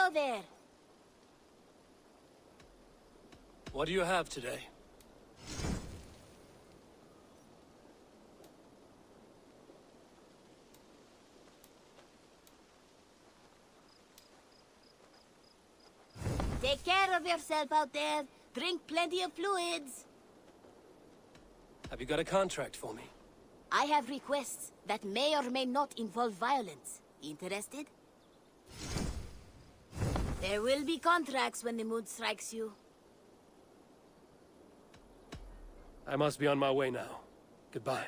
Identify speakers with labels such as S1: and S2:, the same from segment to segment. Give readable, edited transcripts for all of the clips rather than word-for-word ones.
S1: Hello there.
S2: What do you have today?
S1: Take care of yourself out there. Drink plenty of fluids.
S2: Have you got a contract for me?
S1: I have requests that may or may not involve violence. Interested? There will be contracts when the mood strikes you.
S2: I must be on my way now. Goodbye.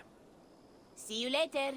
S1: See you later.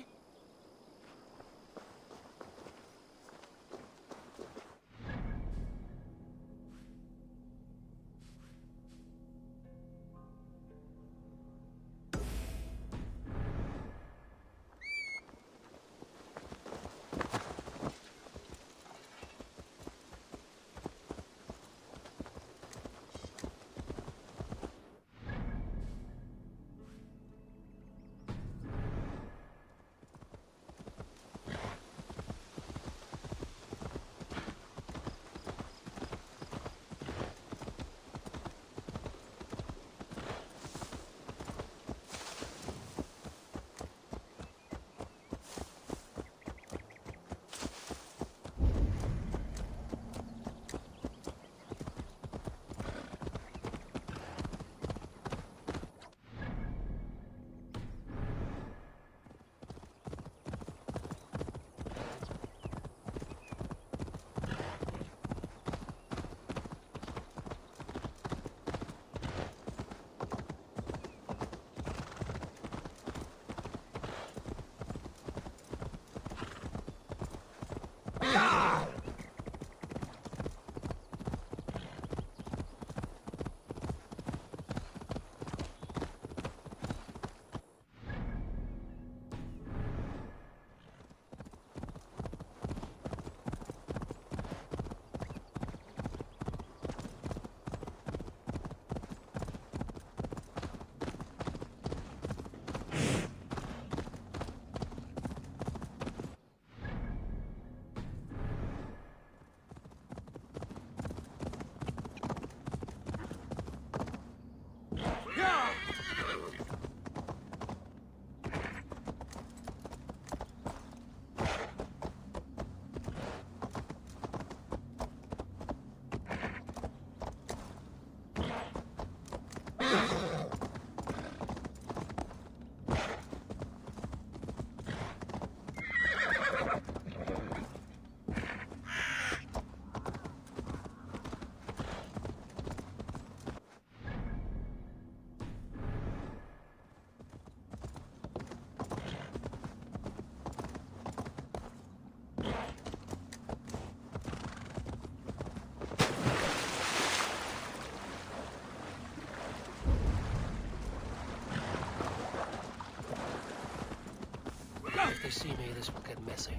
S2: If they see me, this will get messy.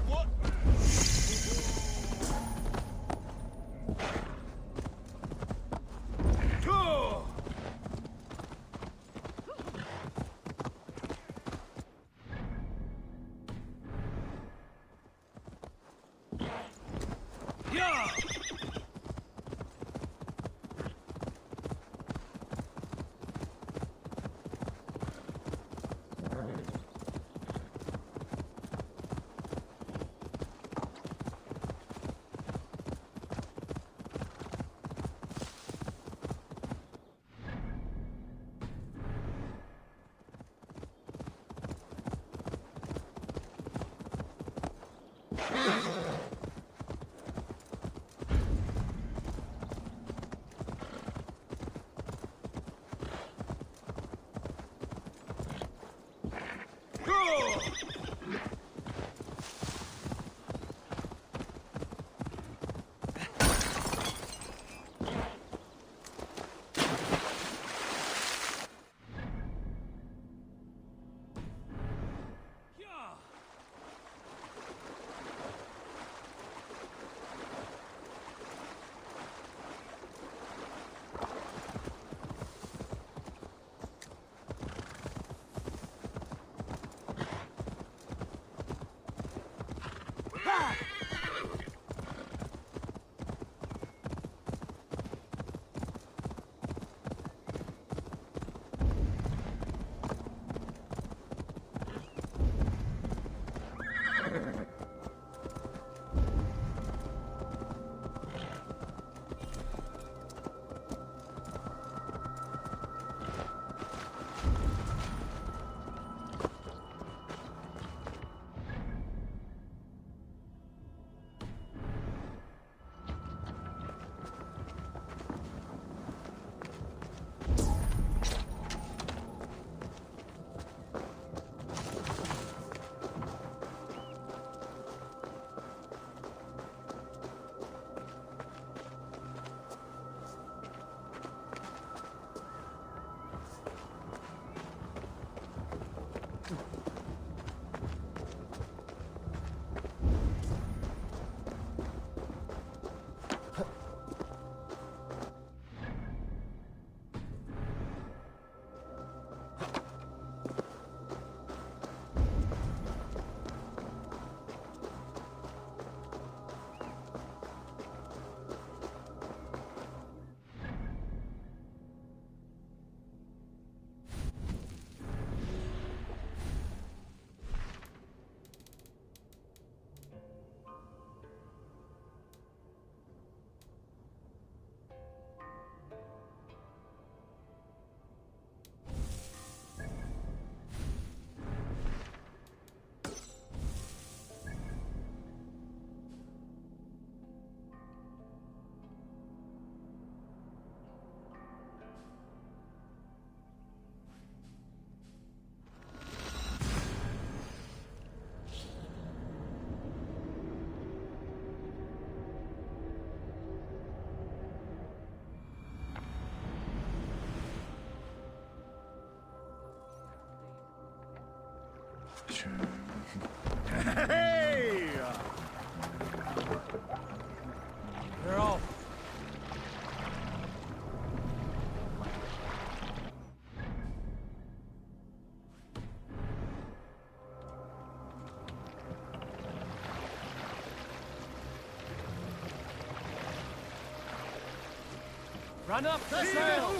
S3: What?
S2: Yeah!
S3: Hey!
S2: They're off. Run up the sail!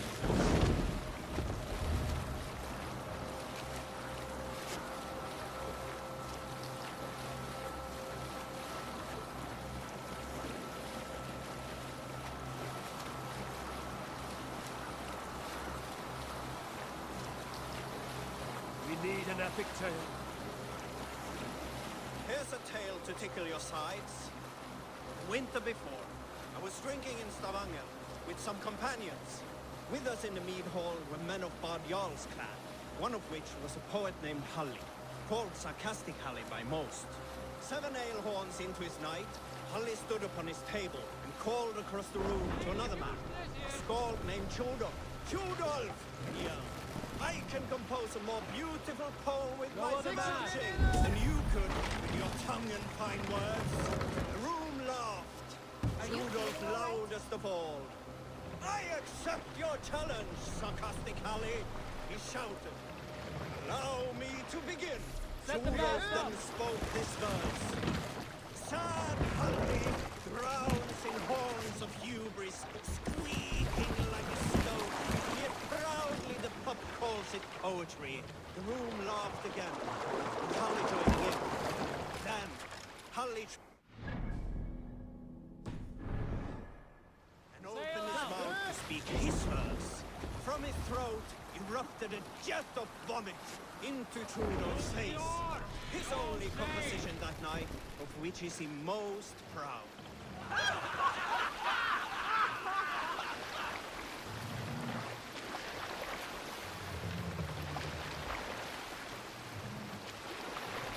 S2: We need an epic tale.
S4: Here's a tale to tickle your sides. The winter before, I was drinking in Stavanger with some companions. With us in the mead hall were men of Bard Jarl's clan, one of which was a poet named Halli, called Sarcastic Halli by most. 7 ale horns into his night, Halli stood upon his table and called across the room to another man, a skald named Tjodolf. Tjodolf! He yelled. I can compose a more beautiful poem with my magic than you could with your tongue and fine words. The room laughed. Rudolph loudest of all. I accept your challenge, Sarcastic Halli, he shouted. Allow me to begin. Rudolph then spoke this verse. Sad Halli drowns in horns of hubris, squeaking like a stone. Yet proudly the pup calls it poetry. The room laughed again. And Halli joined in. Then Halli opened his mouth to speak his verse. From his throat erupted a jet of vomit into Trudolf's face. His only composition that night, of which is he most proud.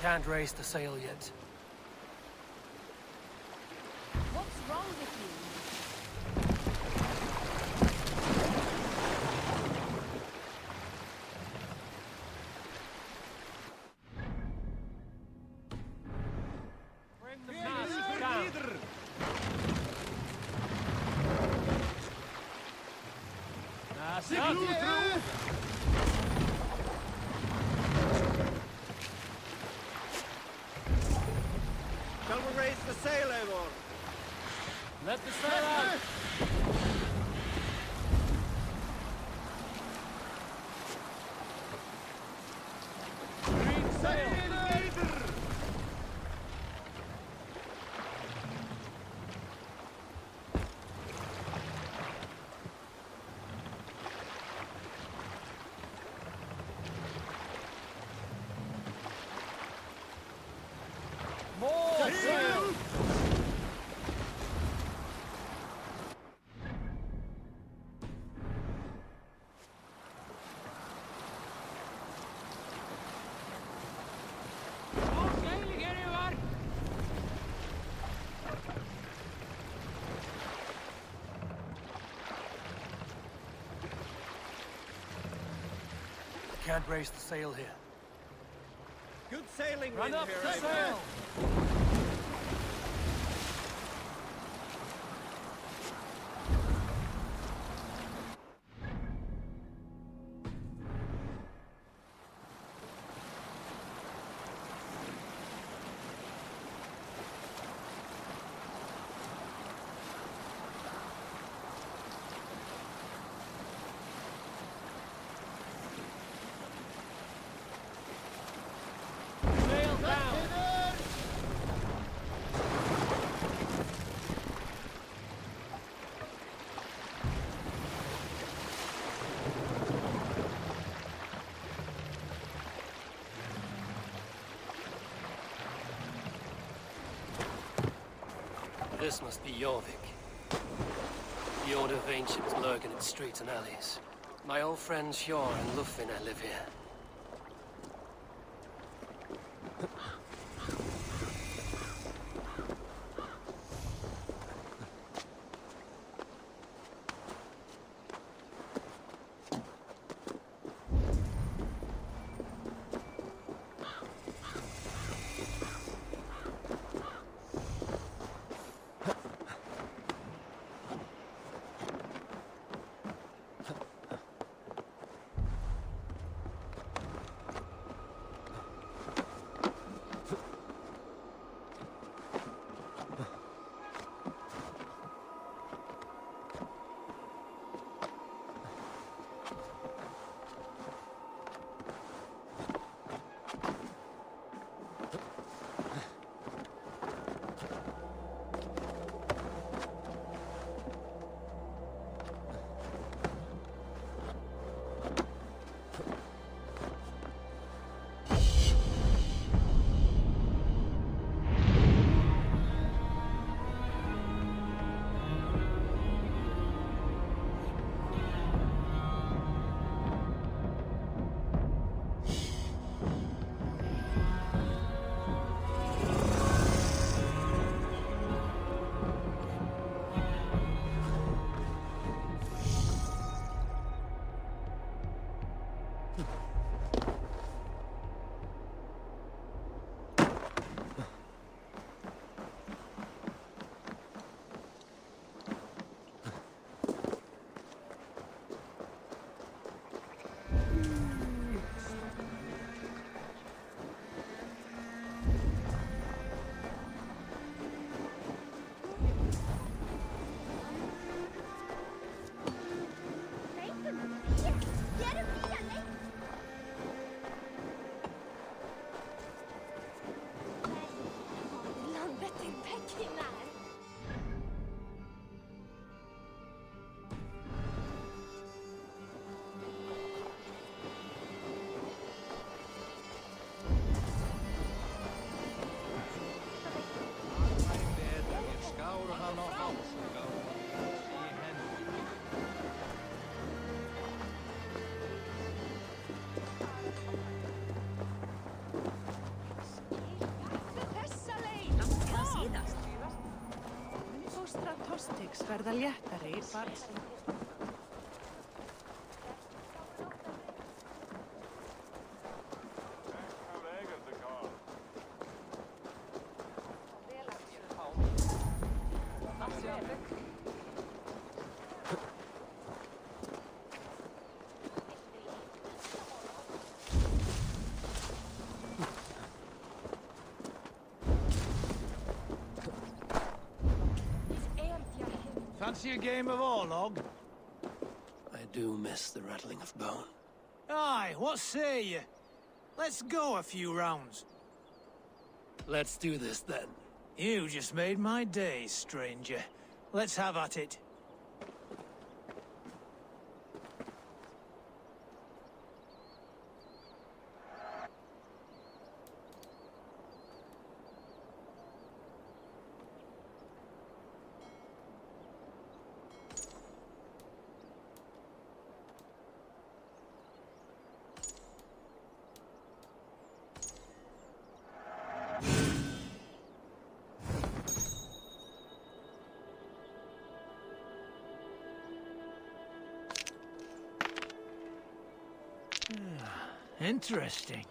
S2: Can't raise the sail yet.
S1: What's wrong with you?
S2: Bring the mast down.
S4: Shall we raise the sail, Eivor?
S2: Let the sail out. Green sail. More sail. Can't raise the sail here.
S4: Good sailing
S2: Run
S4: wind
S2: up
S4: here,
S2: the
S4: Eivor.
S2: sail! Sail down! This must be Jorvik. The Order of Ancients lurk in its streets and alleys. My old friends Sjor and Lufvina live here.
S5: verða léttari í barð.
S3: Fancy a game of Orlog?
S2: I do miss the rattling of bone.
S3: Aye, what say ye? Let's go a few rounds.
S2: Let's do this then.
S3: You just made my day, stranger. Let's have at it. Interesting.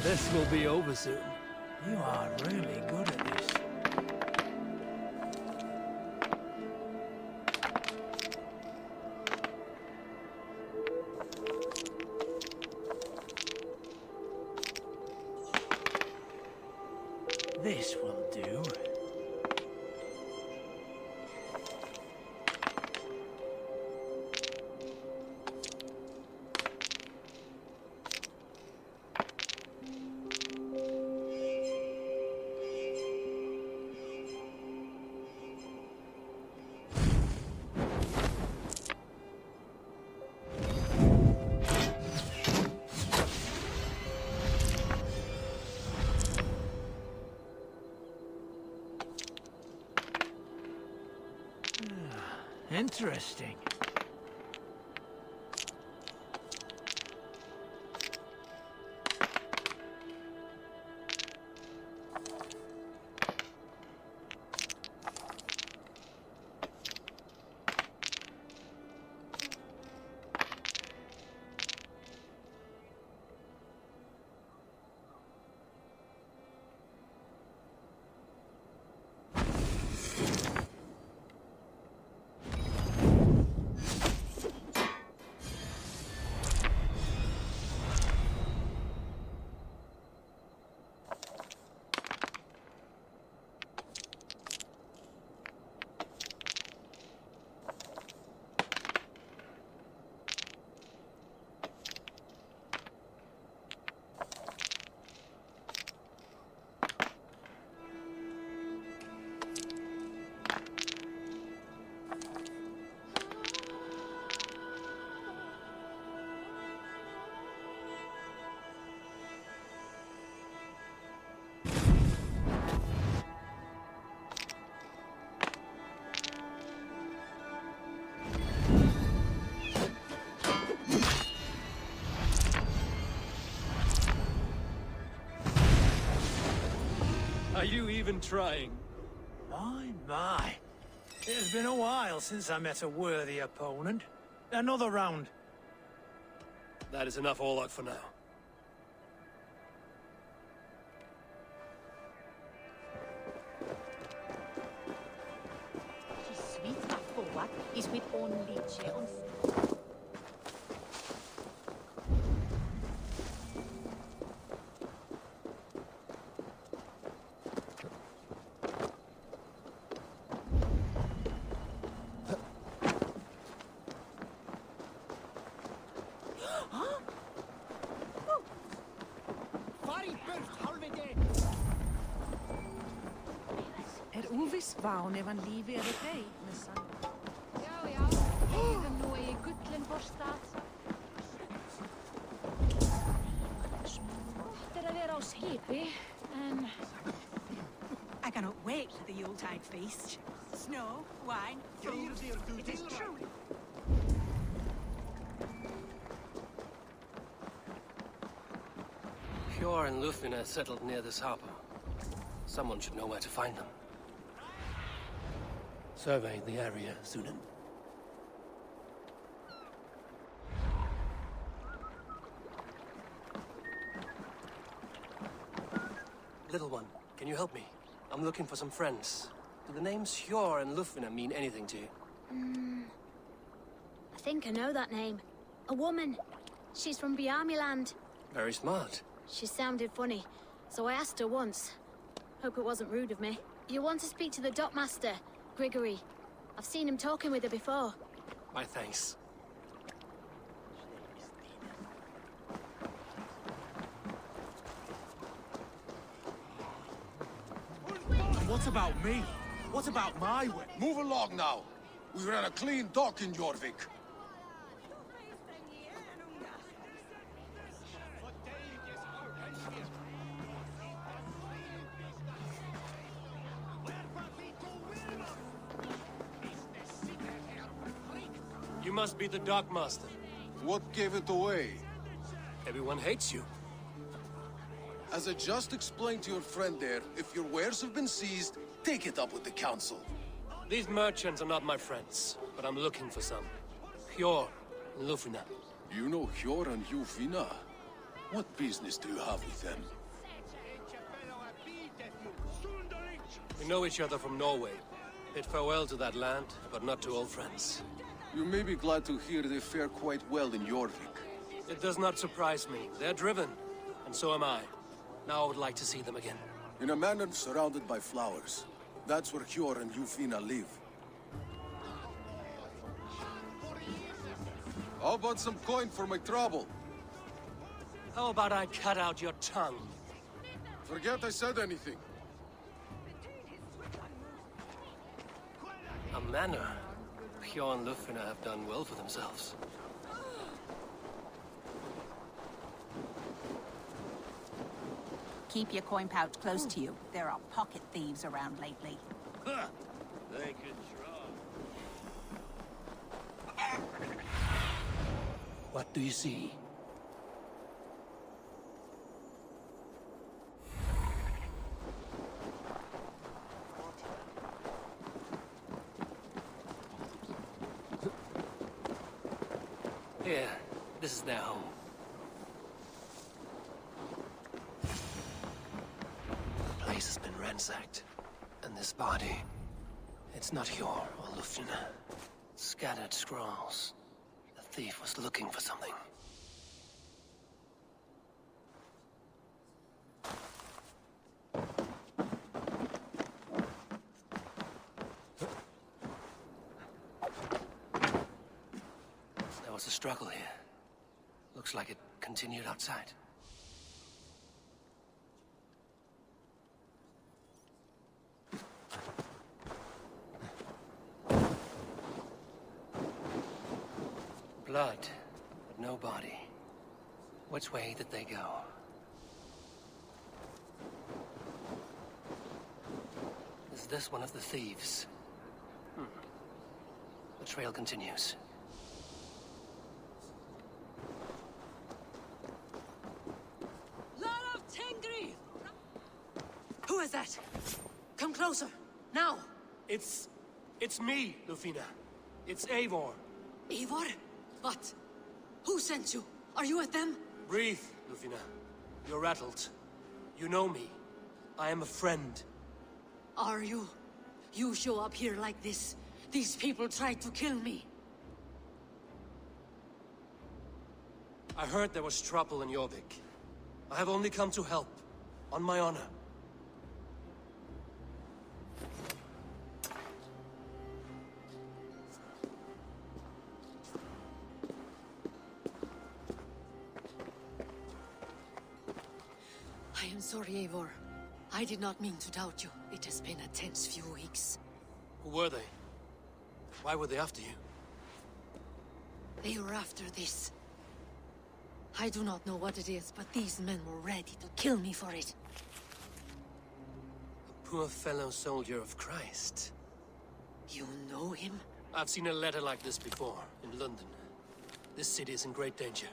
S2: This will be over soon.
S3: You are really good at this. This will do. Interesting.
S2: Are you even trying?
S3: My. It has been a while since I met a worthy opponent. Another round.
S2: That is enough all out for now.
S1: Sweet forward is with only chance.
S5: Uvis ván ef hann lífi eða deg, með sann.
S6: Já, líka nú í gullin borstað. Gott að vera á skipi, en...
S5: I cannot wait for the Yuletide feast. Snow, wine, food. It is true.
S2: Hjor and Lufin are settled near this harbor. Someone should know where to find them. Survey the area, Sunan. Little one, can you help me? I'm looking for some friends. Do the names Hjor and Lufina mean anything to you?
S7: I think I know that name. A woman. She's from Biamiland.
S2: Very smart.
S7: She sounded funny, so I asked her once. Hope it wasn't rude of me. You want to speak to the dockmaster, Grigory. I've seen him talking with her before.
S2: My thanks.
S3: What about me? What about my way?
S8: Move along now. We ran a clean dock in Jorvik.
S2: You must be the dockmaster.
S8: What gave it away?
S2: Everyone hates you.
S8: As I just explained to your friend there, if your wares have been seized, take it up with the council.
S2: These merchants are not my friends, but I'm looking for some. Hjor and Lufina.
S8: You know Hjor and Yufina? What business do you have with them?
S2: We know each other from Norway. Bid farewell to that land, but not to old friends.
S8: You may be glad to hear they fare quite well in Jorvik.
S2: It does not surprise me. They're driven, and so am I. Now I would like to see them again.
S8: In a manor surrounded by flowers. That's where Hjor and Yufina live. How about some coin for my trouble?
S2: How about I cut out your tongue?
S8: Forget I said anything.
S2: A manor. Hjor and Lufina have done well for themselves.
S5: Keep your coin pouch close to you. There are pocket thieves around lately.
S9: They can try.
S2: What do you see? Here, this is their home. The place has been ransacked. And this body, it's not Hjor or Lufina. Scattered scrolls. The thief was looking for something. There was a struggle here. Looks like it continued outside. Blood, but no body. Which way did they go? Is this one of the thieves? The trail continues.
S5: is that? Come closer, now!
S2: It's me, Lufina. It's Eivor.
S5: Eivor? What? Who sent you? Are you with them?
S2: Breathe, Lufina. You're rattled. You know me. I am a friend.
S5: Are you? You show up here like this. These people tried to kill me.
S2: I heard there was trouble in Jorvik. I have only come to help. On my honor.
S5: I am sorry, Eivor. I did not mean to doubt you. It has been a tense few weeks.
S2: Who were they? Why were they after you?
S5: They were after this. I do not know what it is, but these men were ready to kill me for it.
S2: A poor fellow soldier of Christ.
S5: You know him?
S2: I've seen a letter like this before, in London. This city is in great danger.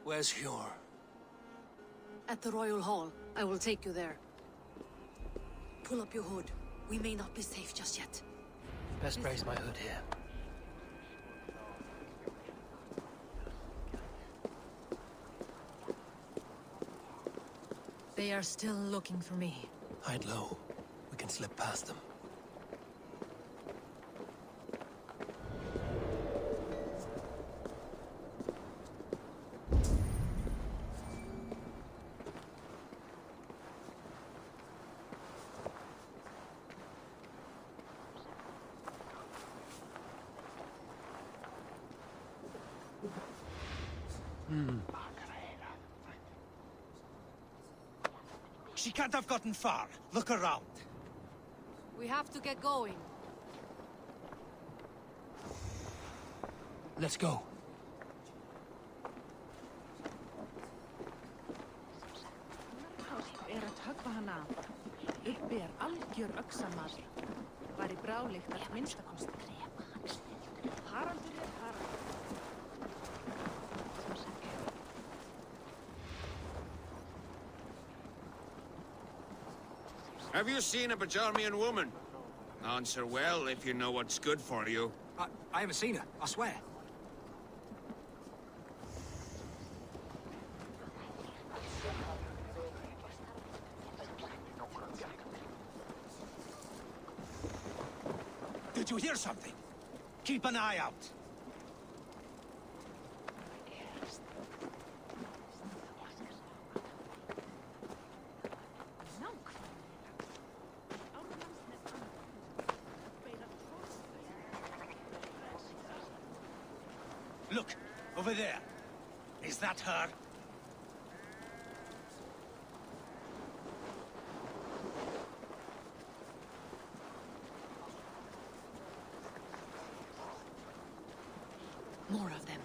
S2: Where's Hjor?
S5: At the Royal Hall. I will take you there. Pull up your hood. We may not be safe just yet.
S2: Best brace my hood here.
S5: They are still looking for me.
S2: Hide low. We can slip past them.
S3: She can't have gotten far. Look around.
S5: We have to get going.
S2: Let's go.
S10: Er að höggva hann af. Uppi algjör öxamaður. Væri bráleitt að minnstakosti. Haraldur Harald.
S9: Have you seen a Bajarmian woman? Answer well if you know what's good for you.
S3: I haven't seen her, I swear. Did you hear something? Keep an eye out. Look, over there. Is that her?
S5: More of them.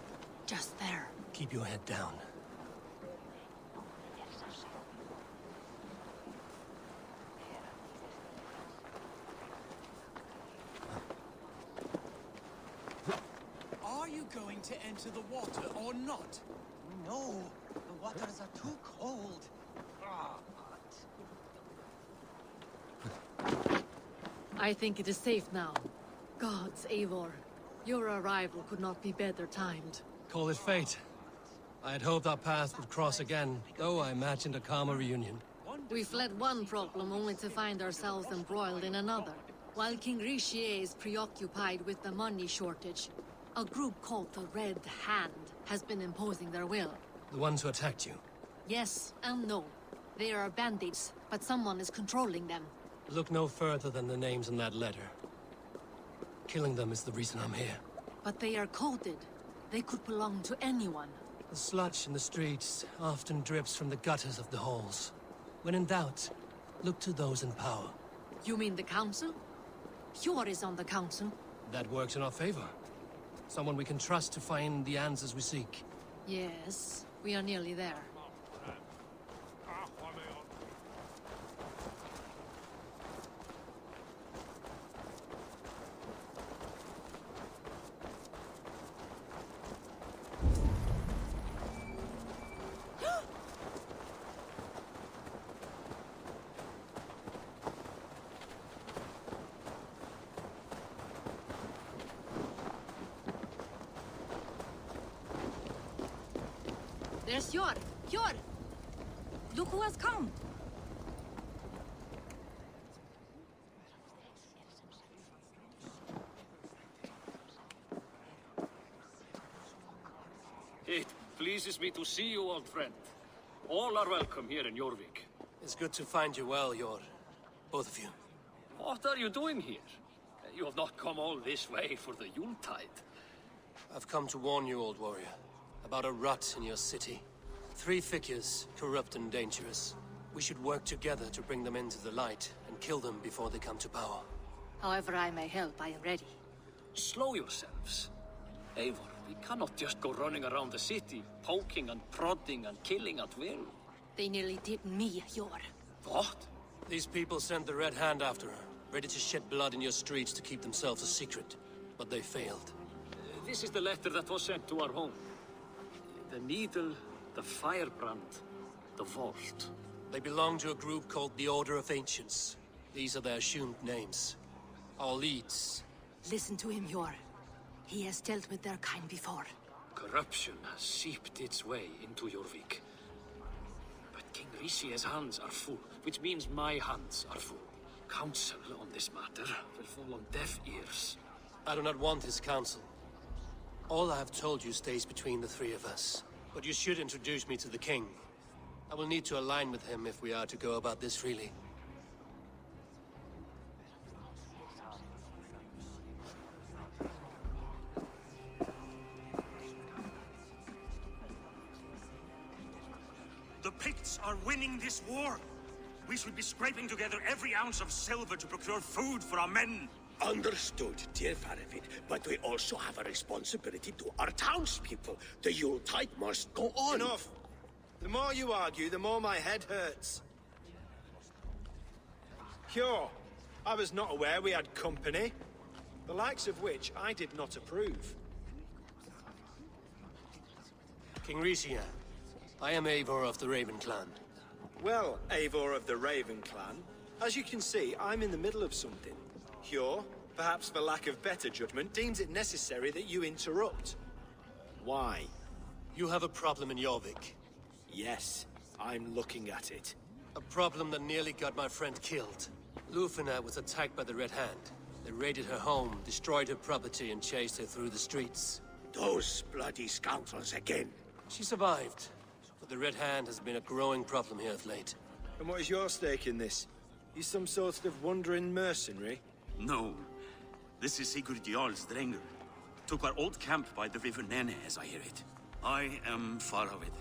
S5: Just there.
S2: Keep your head down.
S11: Are you going to enter the water or not?
S12: No, the waters are too cold.
S5: I think it is safe now. Gods, Eivor. Your arrival could not be better timed.
S2: Call it fate. I had hoped our paths would cross again, though I imagined a calmer reunion.
S5: We fled one problem only to find ourselves embroiled in another. While King Richier is preoccupied with the money shortage, a group called the Red Hand has been imposing their will.
S2: The ones who attacked you.
S5: Yes and no. They are bandits, but someone is controlling them.
S2: Look no further than the names in that letter. Killing them is the reason I'm here.
S5: But they are coded. They could belong to anyone.
S2: The sludge in the streets often drips from the gutters of the halls. When in doubt, look to those in power.
S5: You mean the council? Hjor is on the council.
S2: That works in our favor. Someone we can trust to find the answers we seek.
S5: Yes, we are nearly there. There's Yor! Yor! Look who has come!
S13: It pleases me to see you, old friend. All are welcome here in Jorvik.
S2: It's good to find you well, Yor. Both of you.
S13: What are you doing here? You have not come all this way for the Yuletide.
S2: I've come to warn you, old warrior, about a rot in your city. 3 figures, corrupt and dangerous. We should work together to bring them into the light and kill them before they come to power.
S5: However I may help, I am ready.
S13: Slow yourselves. Eivor, we cannot just go running around the city, poking and prodding and killing at will.
S5: They nearly did me, Yor.
S13: What?
S2: These people sent the Red Hand after her, ready to shed blood in your streets to keep themselves a secret. But they failed.
S13: This is the letter that was sent to our home. The needle, the firebrand, the vault.
S2: They belong to a group called the Order of Ancients. These are their assumed names. Our leads.
S5: Listen to him, Yor. He has dealt with their kind before.
S13: Corruption has seeped its way into Jorvik. But King Rishi's hands are full, which means my hands are full. Counsel on this matter will fall on deaf ears.
S2: I do not want his counsel. All I have told you stays between the 3 of us. But you should introduce me to the king. I will need to align with him if we are to go about this freely.
S14: The Picts are winning this war. We should be scraping together every ounce of silver to procure food for our men.
S15: Understood, dear Faravid, but we also have a responsibility to our townspeople. The Yuletide must go on.
S4: Enough! The more you argue, the more my head hurts. Sure, I was not aware we had company, the likes of which I did not approve.
S2: King Rishia, I am Eivor of the Raven Clan.
S4: Well, Eivor of the Raven Clan, as you can see, I'm in the middle of something. Hjor, perhaps for lack of better judgment, deems it necessary that you interrupt. Why?
S2: You have a problem in Jorvik.
S4: Yes, I'm looking at it.
S2: A problem that nearly got my friend killed. Lufina was attacked by the Red Hand. They raided her home, destroyed her property, and chased her through the streets.
S15: Those bloody scoundrels again.
S2: She survived, but the Red Hand has been a growing problem here of late.
S4: And what is your stake in this? You some sort of wandering mercenary?
S14: No. This is Sigurd Jarl's Drenger. Took our old camp by the river Nene, as I hear it. I am Faravid,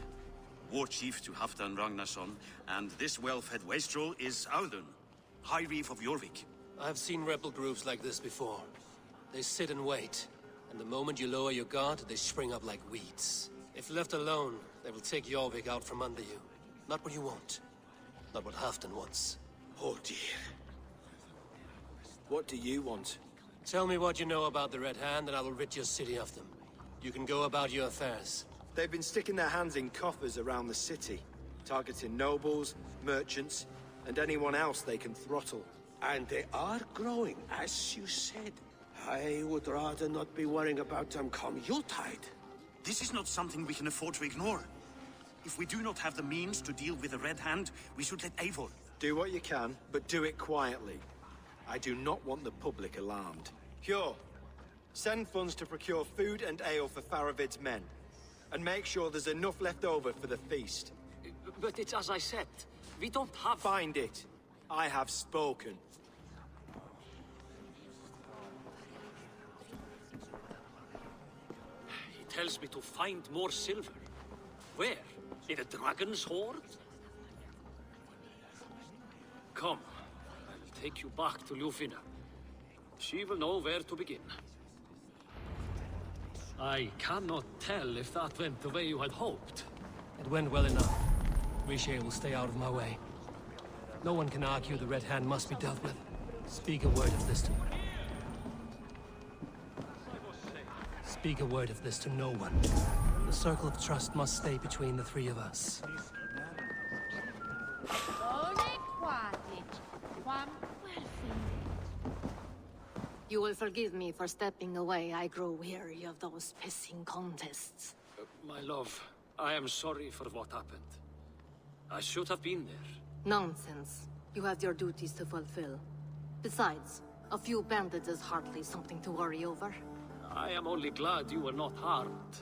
S14: war chief to Halfdan Ragnarsson, and this well-fed wastrel is Audun, High Reef of Jorvik.
S2: I've seen rebel groups like this before. They sit and wait, and the moment you lower your guard, they spring up like weeds. If left alone, they will take Jorvik out from under you. Not what you want. Not what Halfdan wants.
S15: Oh dear.
S4: What do you want?
S2: Tell me what you know about the Red Hand, and I will rid your city of them. You can go about your affairs.
S4: They've been sticking their hands in coffers around the city, targeting nobles, merchants, and anyone else they can throttle.
S15: And they are growing, as you said. I would rather not be worrying about them come Yuletide.
S14: This is not something we can afford to ignore. If we do not have the means to deal with the Red Hand, we should let Eivor.
S4: Do what you can, but do it quietly. I do not want the public alarmed. Hjor, send funds to procure food and ale for Faravid's men. And make sure there's enough left over for the feast.
S13: But it's as I said, we don't have...
S4: Find it. I have spoken.
S13: He tells me to find more silver. Where? In a dragon's hoard? Come, I'll take you back to Lufina. She will know where to begin. I cannot tell if that went the way you had hoped.
S2: It went well enough. Riche will stay out of my way. No one can argue the Red Hand must be dealt with. Speak a word of this to... Speak a word of this to no one. The circle of trust must stay between the 3 of us.
S5: You will forgive me for stepping away. I grow weary of those pissing contests.
S13: My love, I am sorry for what happened. I should have been there.
S5: Nonsense. You have your duties to fulfill. Besides, a few bandits is hardly something to worry over.
S13: I am only glad you were not harmed.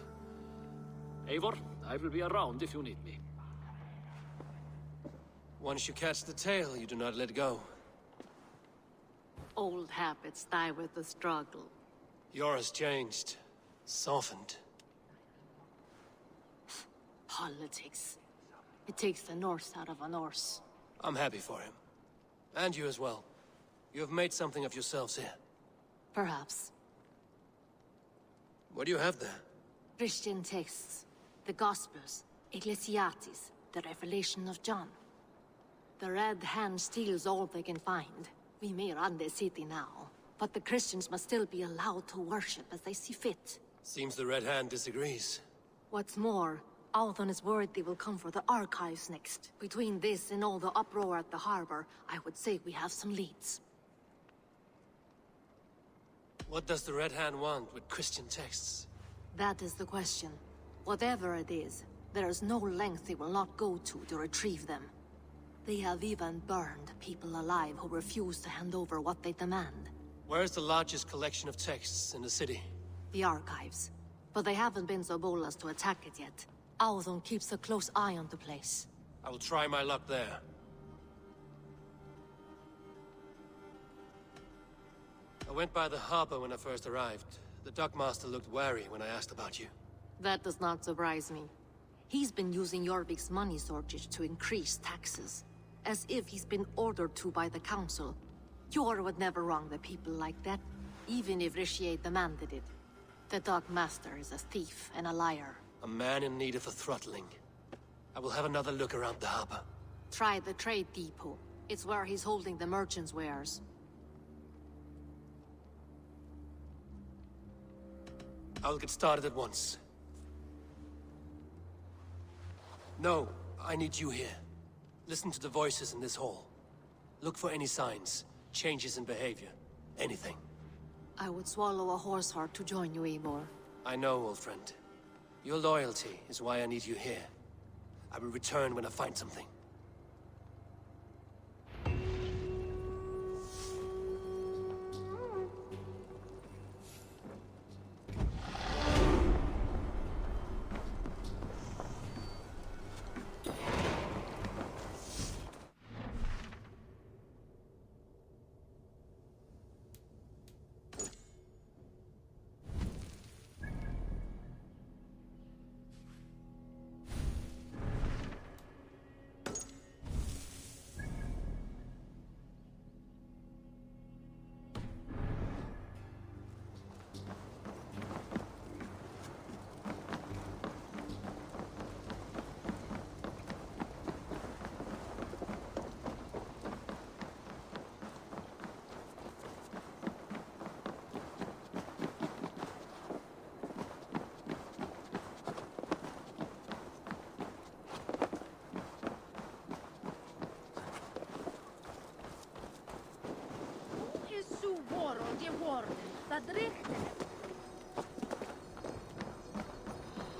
S13: Eivor, I will be around if you need me.
S2: Once you catch the tail, you do not let go.
S5: Old habits die with the struggle.
S2: Yours changed. Softened.
S5: Politics. It takes the Norse out of a Norse.
S2: I'm happy for him. And you as well. You have made something of yourselves here.
S5: Perhaps.
S2: What do you have there?
S5: Christian texts. The Gospels. Ecclesiastes. The Revelation of John. The Red Hand steals all they can find. We may run the city now, but the Christians must still be allowed to worship as they see fit.
S2: Seems the Red Hand disagrees.
S5: What's more, Althon is worried they will come for the archives next. Between this and all the uproar at the harbor, I would say we have some leads.
S2: What does the Red Hand want with Christian texts?
S5: That is the question. Whatever it is, there is no length they will not go to retrieve them. They have even burned people alive who refuse to hand over what they demand.
S2: Where is the largest collection of texts in the city?
S5: The archives. But they haven't been so bold as to attack it yet. Althon keeps a close eye on the place.
S2: I will try my luck there. I went by the harbor when I first arrived. The dockmaster looked wary when I asked about you.
S5: That does not surprise me. He's been using Jorvik's money shortage to increase taxes. As if he's been ordered to by the council. Jor would never wrong the people like that, even if Richier demanded it. The dockmaster is a thief and a liar.
S2: A man in need of a throttling. I will have another look around the harbor.
S5: Try the trade depot. It's where he's holding the merchants' wares.
S2: I will get started at once. No, I need you here. Listen to the voices in this hall. Look for any signs, changes in behavior, anything.
S5: I would swallow a horse heart to join you, Eivor.
S2: I know, old friend. Your loyalty is why I need you here. I will return when I find something.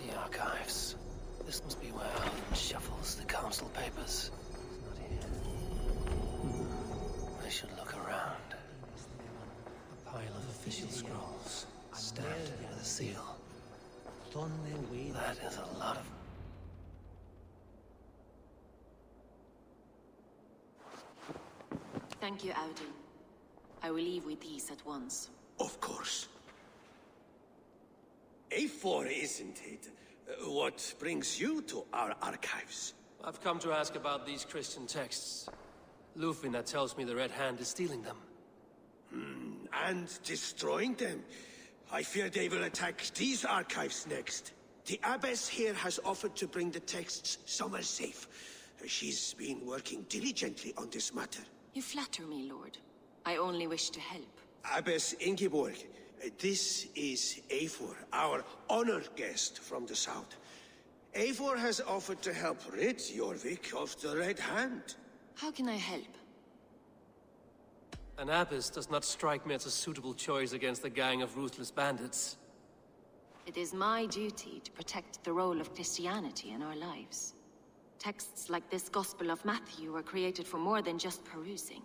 S2: The archives. This must be where Alan shuffles the council papers. It's not here. I should look around. A pile of official scrolls, stamped with a seal. That is a lot of...
S16: Thank you, Audun. I will leave with these at once.
S15: Of course. A4, isn't it? What brings you to our archives?
S2: I've come to ask about these Christian texts. Lufina tells me the Red Hand is stealing them.
S15: And destroying them. I fear they will attack these archives next. The abbess here has offered to bring the texts somewhere safe. She's been working diligently on this matter.
S16: You flatter me, Lord. I only wish to help.
S15: Abbess Ingeborg, this is Eivor, our honored guest from the south. Eivor has offered to help rid Jorvik of the Red Hand.
S16: How can I help?
S2: An abbess does not strike me as a suitable choice against a gang of ruthless bandits.
S16: It is my duty to protect the role of Christianity in our lives. Texts like this Gospel of Matthew were created for more than just perusing.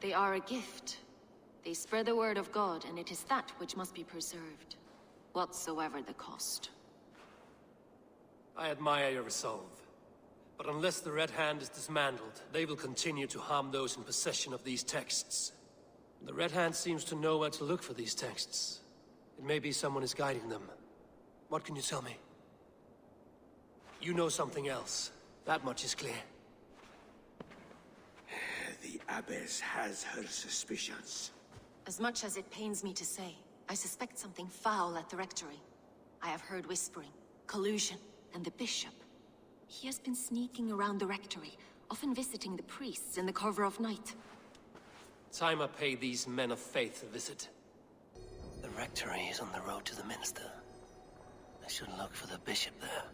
S16: They are a gift. They spread the word of God, and it is that which must be preserved, whatsoever the cost.
S2: I admire your resolve. But unless the Red Hand is dismantled, they will continue to harm those in possession of these texts. The Red Hand seems to know where to look for these texts. It may be someone is guiding them. What can you tell me? You know something else. That much is clear.
S15: The Abbess has her suspicions.
S16: As much as it pains me to say, I suspect something foul at the Rectory. I have heard whispering, collusion, and the Bishop. He has been sneaking around the Rectory, often visiting the priests in the cover of night.
S2: Time I pay these men of faith a visit. The Rectory is on the road to the Minster. I should look for the Bishop there.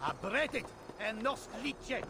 S17: Abretet en nos lice.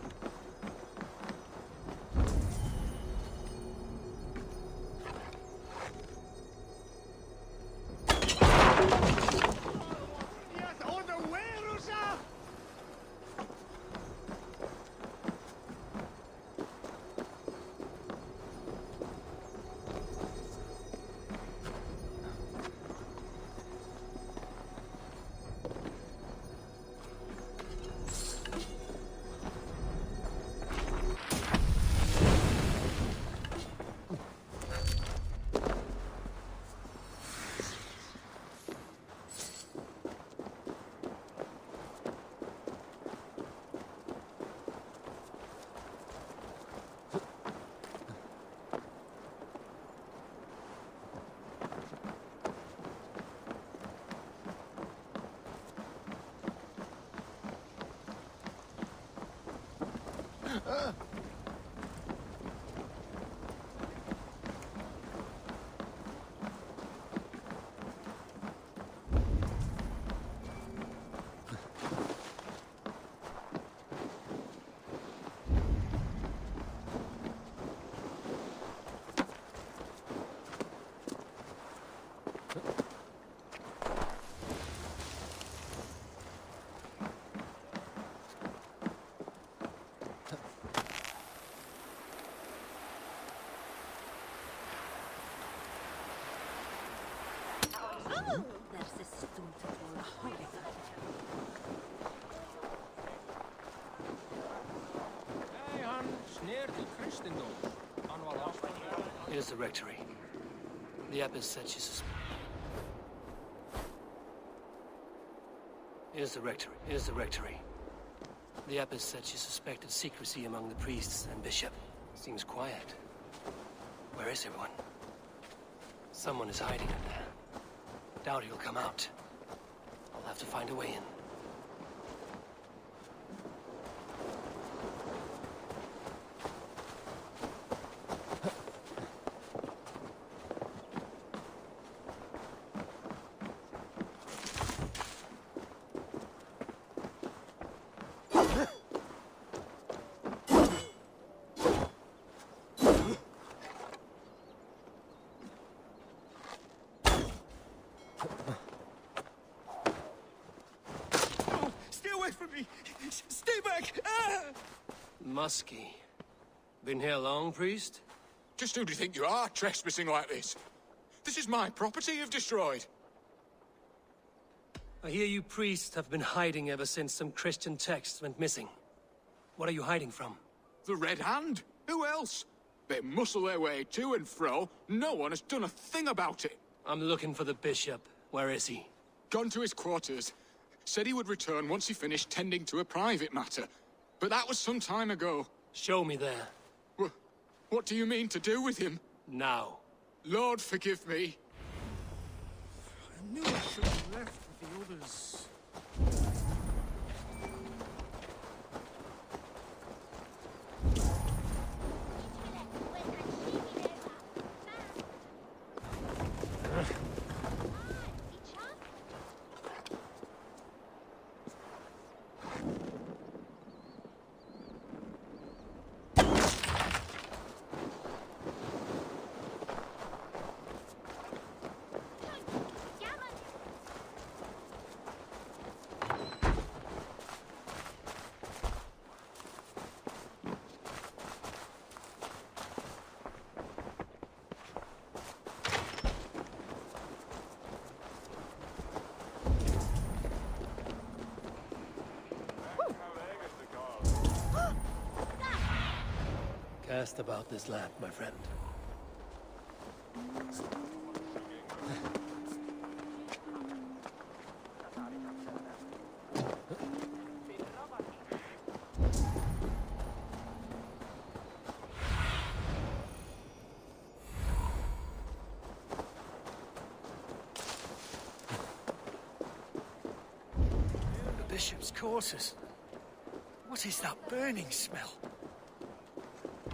S2: Here's the rectory. The abbess said she Here's the rectory. The abbess said she suspected secrecy among the priests and bishop. Seems quiet. Where is everyone? Someone is hiding in there. Doubt he'll come out. I'll have to find a way in.
S9: Stay back! Ah!
S2: Muskie. Been here long, priest?
S9: Just who do you think you are, trespassing like this? This is my property you've destroyed.
S2: I hear you priests have been hiding ever since some Christian texts went missing. What are you hiding from?
S9: The Red Hand? Who else? They muscle their way to and fro. No one has done a thing about it.
S2: I'm looking for the bishop. Where is he?
S9: Gone to his quarters. Said he would return once he finished tending to a private matter. But that was some time ago.
S2: Show me there.
S9: What do you mean to do with him?
S2: Now.
S9: Lord, forgive me.
S3: I knew I should have left with the others.
S2: Cast about this land, my friend.
S3: The bishop's quarters. What is that burning smell?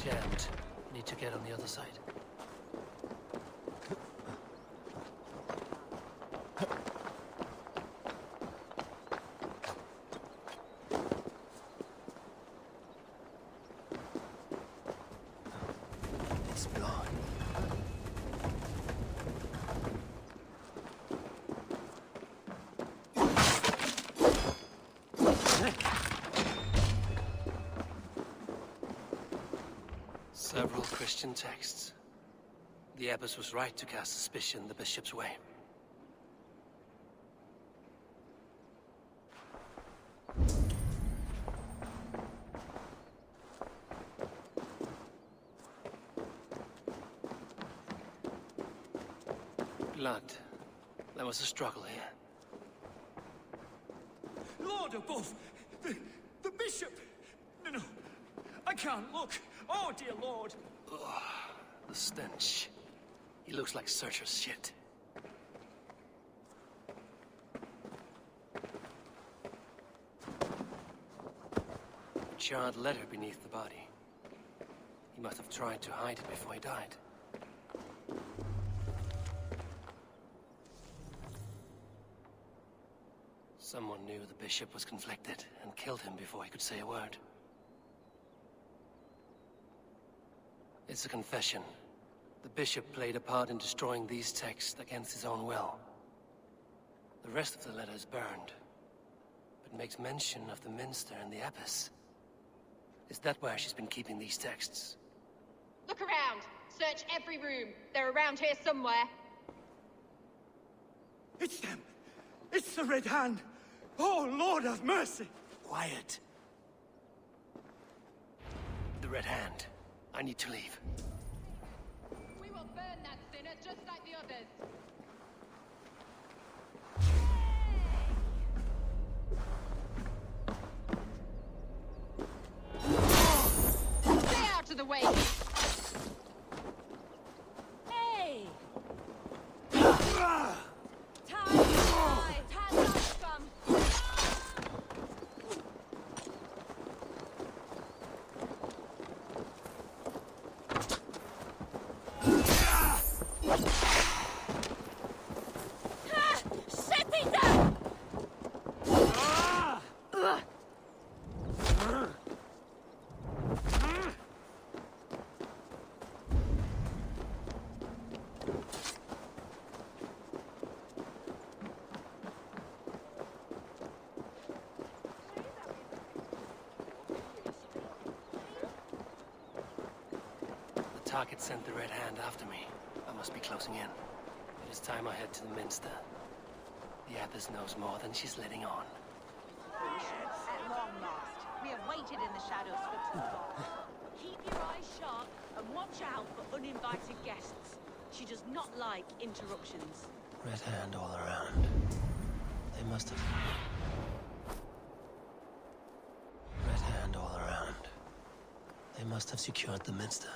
S2: Jammed. Need to get on the other side.
S3: It's blood.
S2: Several Christian texts. The abbess was right to cast suspicion the bishop's way. Blood. There was a struggle here.
S3: Lord above! The bishop! No, I can't look! Oh, dear Lord!
S2: Ugh, the stench. He looks like Searcher's shit. A charred letter beneath the body. He must have tried to hide it before he died. Someone knew the bishop was conflicted and killed him before he could say a word. It's a confession. The bishop played a part in destroying these texts against his own will. The rest of the letter is burned, but makes mention of the minster and the abbess. Is that where she's been keeping these texts?
S18: Look around. Search every room. They're around here somewhere.
S3: It's them! It's the Red Hand! Oh, Lord have mercy!
S2: Quiet. The Red Hand. I need to leave.
S6: We will burn that sinner just like the others. Stay out of the way!
S1: Hey! Time to die! Time to come!
S2: The target sent the Red Hand after me. I must be closing in. It is time I head to the Minster. The Abbess knows more than she's letting on.
S18: At long last, we have waited in the shadows for too long. Keep your eyes sharp and watch out for uninvited guests. She does not like interruptions.
S2: Red Hand all around. They must have... Red Hand all around. They must have secured the Minster.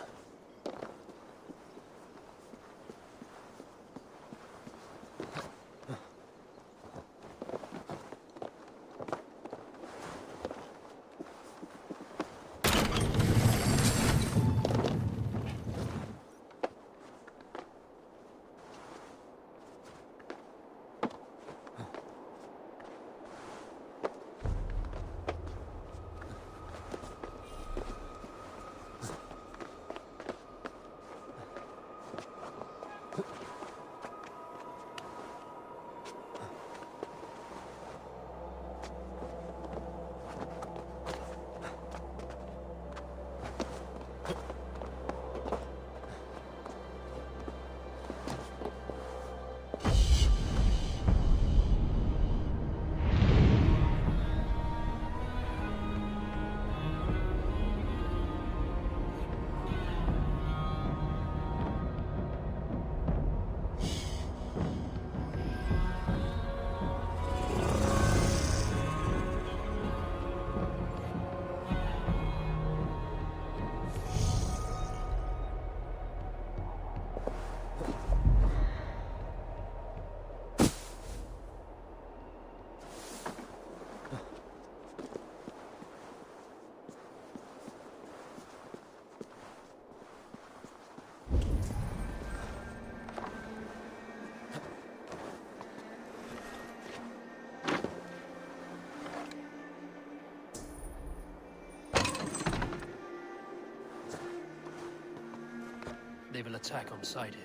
S2: They will attack on sight here.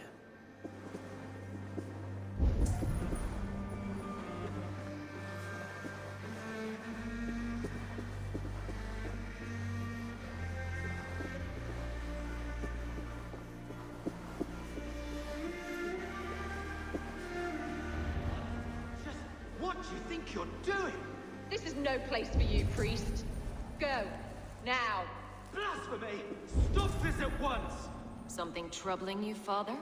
S18: What do you think you're doing? This is no place for you, priest. Go. Now.
S3: Blasphemy! Stop this at once!
S16: Something troubling you, Father?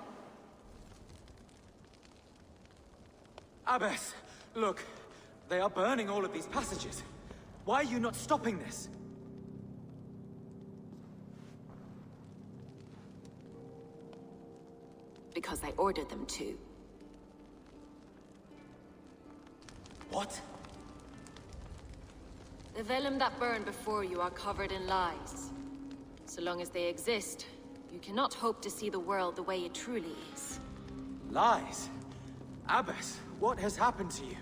S3: Abbess, look. They are burning all of these passages. Why are you not stopping this?
S16: Because I ordered them to.
S3: What?
S16: The vellum that burn before you are covered in lies. So long as they exist, you cannot hope to see the world the way it truly is.
S3: Lies? Abbess, what has happened to you?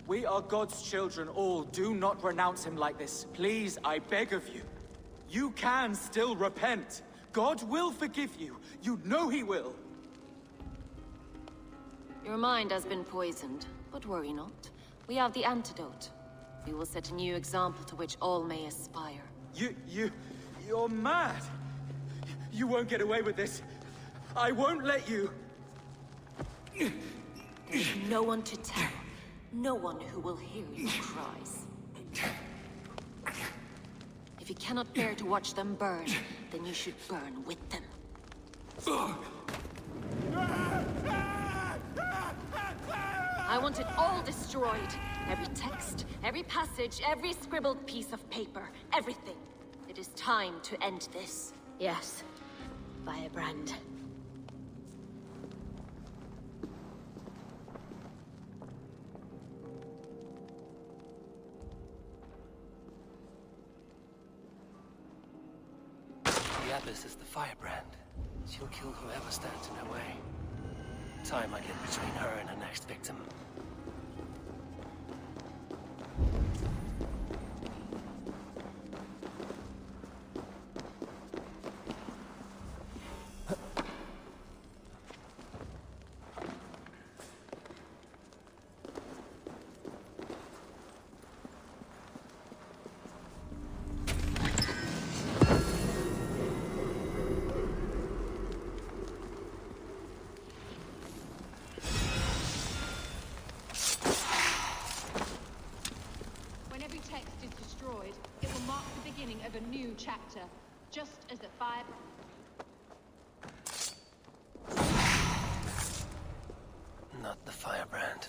S3: We are God's children all. Do not renounce him like this. Please, I beg of you. You can still repent. God will forgive you. You know he will.
S16: Your mind has been poisoned, but worry not. We have the antidote. We will set a new example to which all may aspire.
S3: You're mad. You won't get away with this. I won't let you.
S16: There's no one to tell. No one who will hear your cries. If you cannot bear to watch them burn, then you should burn with them. I want it all destroyed. Every text, every passage, every scribbled piece of paper, everything. It is time to end this.
S7: Yes. Firebrand.
S2: The Abbess is the firebrand. She'll kill whoever stands in her way. Time I get between her and her next victim.
S6: It will mark the beginning of a new chapter, just as the fire...
S2: Not the firebrand.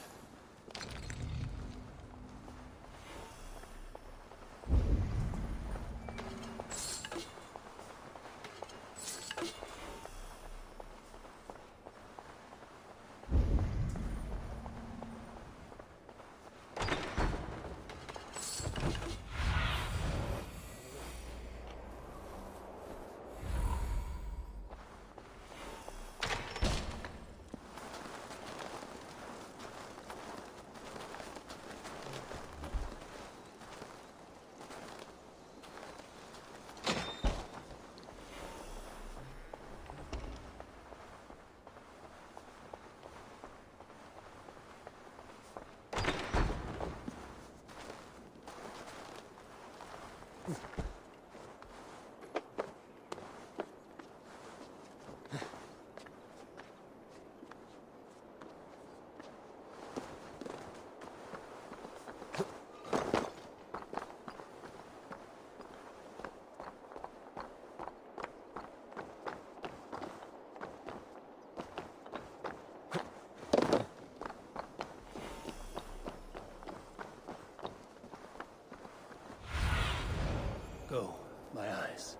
S2: Go, my eyes.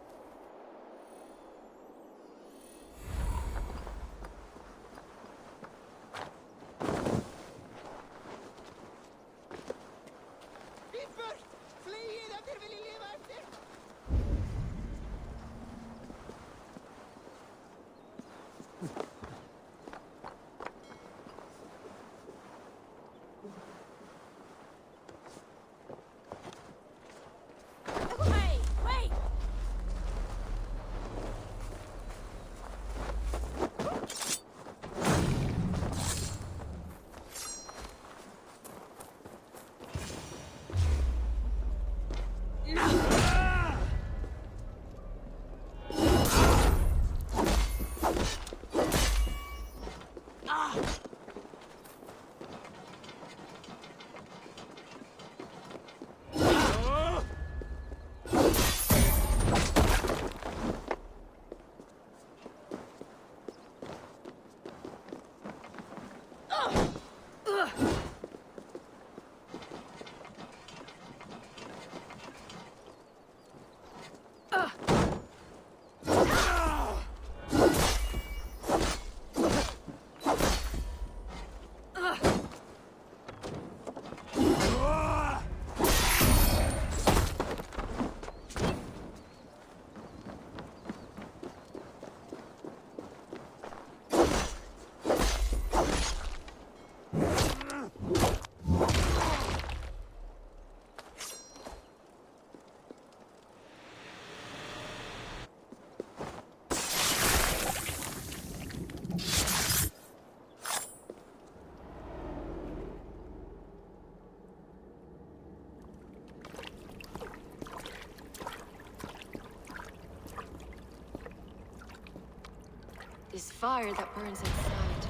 S16: This fire that burns inside,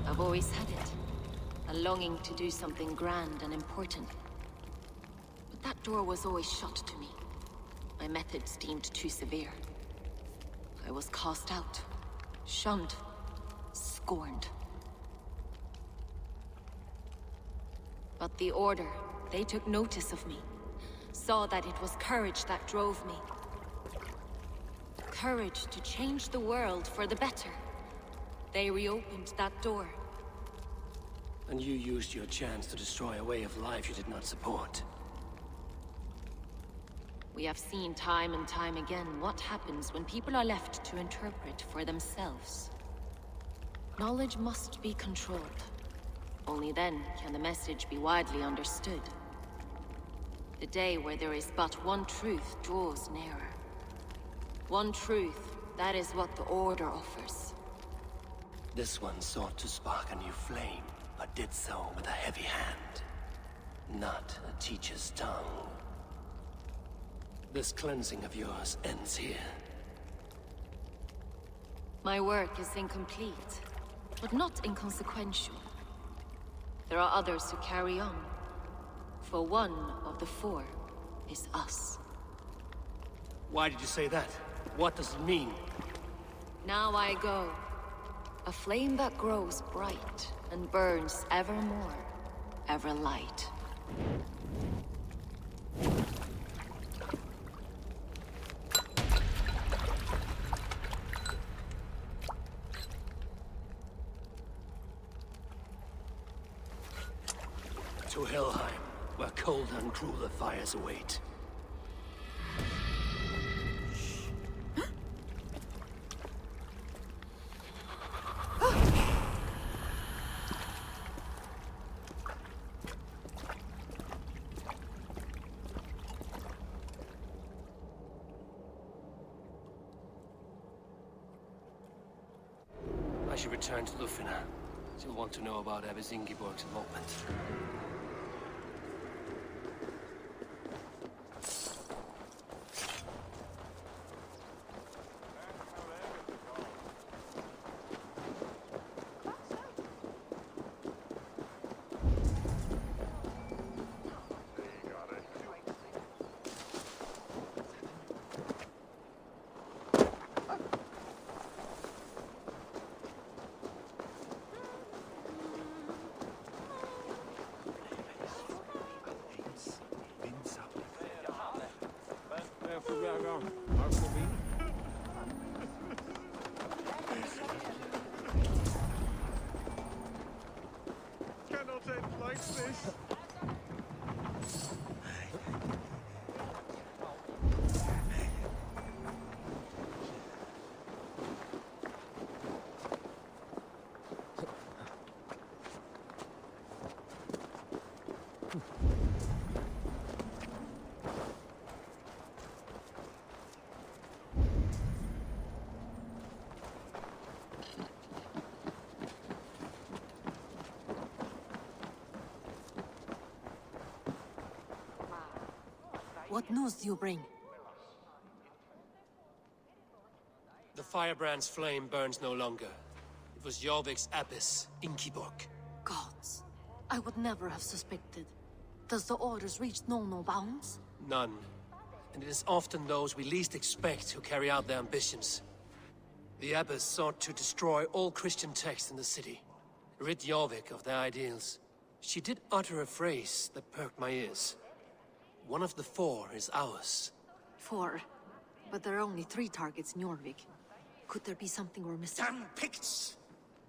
S16: I've always had it. A longing to do something grand and important. But that door was always shut to me. My methods deemed too severe. I was cast out, shunned, scorned. But the Order, they took notice of me. Saw that it was courage that drove me. Courage to change the world for the better. They reopened that door.
S2: And you used your chance to destroy a way of life you did not support.
S16: We have seen time and time again what happens when people are left to interpret for themselves. Knowledge must be controlled. Only then can the message be widely understood. The day where there is but one truth draws nearer. One truth, that is what the Order offers.
S2: This one sought to spark a new flame, but did so with a heavy hand. Not a teacher's tongue. This cleansing of yours ends here.
S16: My work is incomplete, but not inconsequential. There are others who carry on. For one of the four is us.
S2: Why did you say that? What does it mean?
S16: Now I go. A flame that grows bright and burns ever more, ever light.
S2: To Helheim, where cold and crueler fires await. I should return to Lufina. She'll want to know about Abbess Ingeborg's involvement.
S17: Cannot end like this.
S5: What news do you bring?
S2: The firebrand's flame burns no longer. It was Jorvik's abbess, Ingeborg.
S5: Gods, I would never have suspected. Does the Order's reach know no bounds?
S2: None. And it is often those we least expect who carry out their ambitions. The abbess sought to destroy all Christian texts in the city. Rid Jorvik of their ideals. She did utter a phrase that perked my ears. One of the four is ours.
S5: 4. But there are only 3 targets in Jorvik. Could there be something we're missing?
S14: Damn Picts!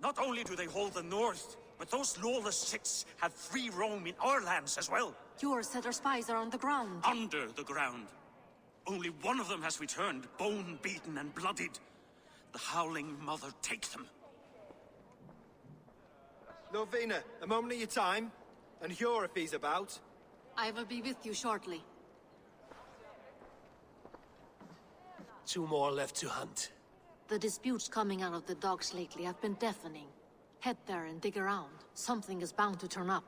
S14: Not only do they hold the north, but those lawless chicks have free roam in our lands as well.
S5: Your setter spies are on the ground.
S14: Under the ground. Only one of them has returned, bone-beaten and bloodied. The Howling Mother take them.
S4: Lovina, a moment of your time. And Hjor if he's about.
S5: I will be with you shortly.
S2: 2 more left to hunt.
S5: The disputes coming out of the docks lately have been deafening. Head there and dig around. Something is bound to turn up.